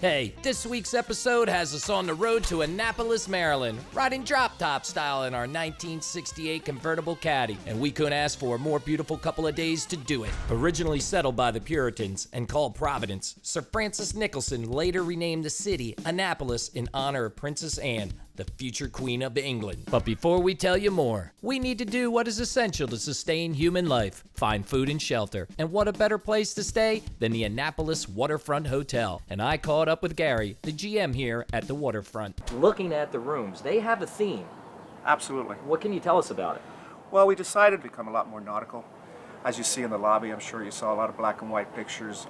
Hey, this week's episode has us on the road to Annapolis, Maryland, riding drop-top style in our 1968 convertible Caddy, and we couldn't ask for a more beautiful couple of days to do it. Originally settled by the Puritans and called Providence, Sir Francis Nicholson later renamed the city Annapolis in honor of Princess Anne, the future Queen of England. But before we tell you more, we need to do what is essential to sustain human life: find food and shelter. And what a better place to stay than the Annapolis Waterfront Hotel. And I caught up with Gary, the GM here at the Waterfront. Looking at the rooms, they have a theme. Absolutely. What can you tell us about it? Well, we decided to become a lot more nautical. As you see in the lobby, I'm sure you saw a lot of black and white pictures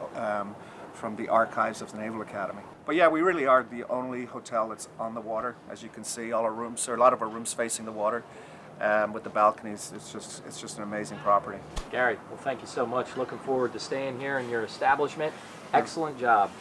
from the archives of the Naval Academy. But yeah, we really are the only hotel that's on the water. As you can see, all our rooms, or a lot of our rooms facing the water, with the balconies. It's just an amazing property. Gary, well, thank you so much. Looking forward to staying here in your establishment. Excellent job.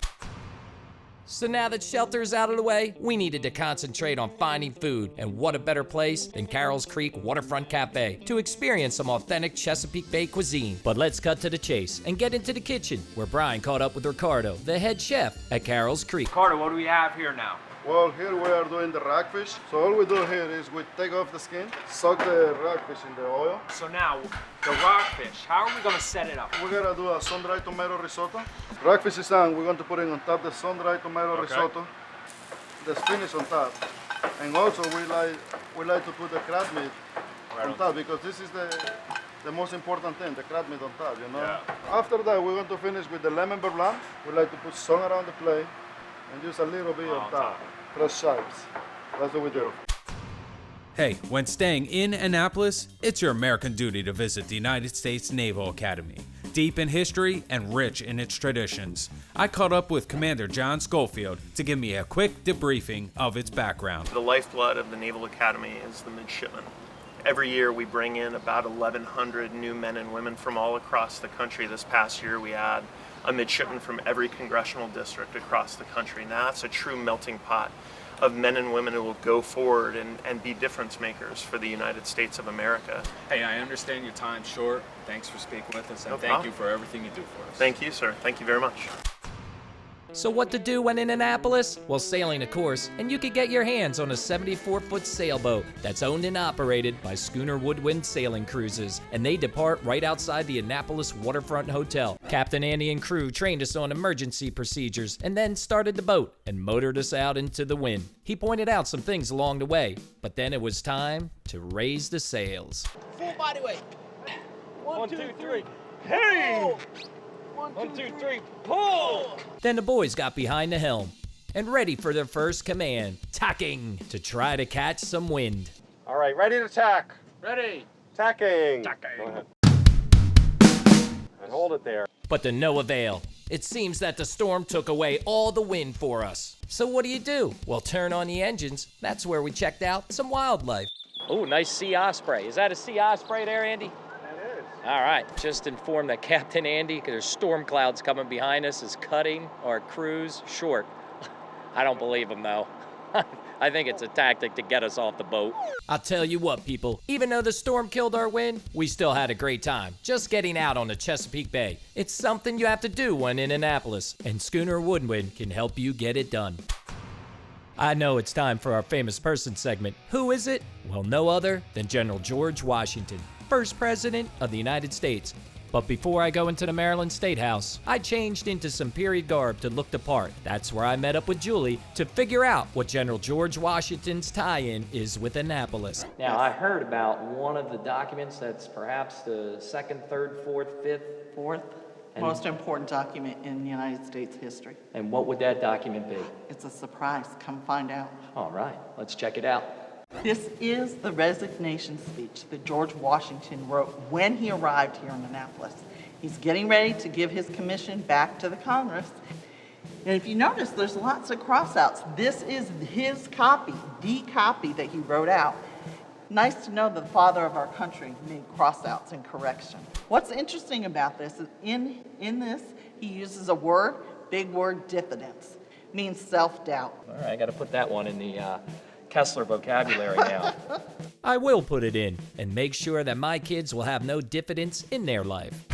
So now that shelter's out of the way, we needed to concentrate on finding food, and what a better place than Carroll's Creek Waterfront Cafe to experience some authentic Chesapeake Bay cuisine. But let's cut to the chase and get into the kitchen, where Brian caught up with Ricardo, the head chef at Carroll's Creek. Ricardo, what do we have here now? Well, here we are doing the rockfish. So all we do here is we take off the skin, soak the rockfish in the oil. So now, the rockfish, how are we going to set it up? We're gonna do a sun-dried tomato risotto. Rockfish is done, we're going to put it on top the sun-dried tomato risotto. The spinach on top. And also we like to put the crab meat on top, because this is the most important thing, the crab meat on top, you know? Yeah. After that, we're going to finish with the lemon beurre blanc. We like to put some around the plate and just a little bit on top. Fresh chives. That's what we do. Hey, when staying in Annapolis, it's your American duty to visit the United States Naval Academy. Deep in history and rich in its traditions, I caught up with Commander John Schofield to give me a quick debriefing of its background. The lifeblood of the Naval Academy is the midshipmen. Every year we bring in about 1,100 new men and women from all across the country. This past year we had a midshipman from every congressional district across the country. Now that's a true melting pot of men and women who will go forward and be difference makers for the United States of America. Hey, I understand your time's short. Thanks for speaking with us, and No thank problem. you for everything you do for us. Thank you, sir. Thank you very much. So what to do when in Annapolis? Well, sailing, of course, and you could get your hands on a 74-foot sailboat that's owned and operated by Schooner Woodwind Sailing Cruises, and they depart right outside the Annapolis Waterfront Hotel. Captain Andy and crew trained us on emergency procedures and then started the boat and motored us out into the wind. He pointed out some things along the way, but then it was time to raise the sails. Full body weight. One, two, three. Hey! One, two, three, pull! Then the boys got behind the helm and ready for their first command, tacking, to try to catch some wind. All right, ready to tack. Ready. Tacking. Tacking. Go ahead. And hold it there. But to no avail. It seems that the storm took away all the wind for us. So what do? Well, turn on the engines. That's where we checked out some wildlife. Oh, nice sea osprey. Is that a sea osprey there, Andy? All right, just informed that Captain Andy, there's storm clouds coming behind us, is cutting our cruise short. I don't believe him, though. I think it's a tactic to get us off the boat. I'll tell you what, people, even though the storm killed our wind, we still had a great time just getting out on the Chesapeake Bay. It's something you have to do when in Annapolis, and Schooner Woodwind can help you get it done. I know it's time for our famous person segment. Who is it? Well, no other than General George Washington, first president of the United States. But before I go into the Maryland State House, I changed into some period garb to look the part. That's where I met up with Julie to figure out what General George Washington's tie-in is with Annapolis. Now, I heard about one of the documents that's perhaps the second, third, fourth, fifth. Fourth most important document in United States history. And what would that document be? It's a surprise. Come find out. All right, let's check it out. This is the resignation speech that George Washington wrote when he arrived here in Annapolis. He's getting ready to give his commission back to the Congress. And if you notice, there's lots of crossouts. This is his copy, the copy that he wrote out. Nice to know that the father of our country made crossouts and correction. What's interesting about this is in this, he uses a word, big word, diffidence, means self-doubt. All right, I got to put that one in the Kessler vocabulary now. I will put it in and make sure that my kids will have no diffidence in their life.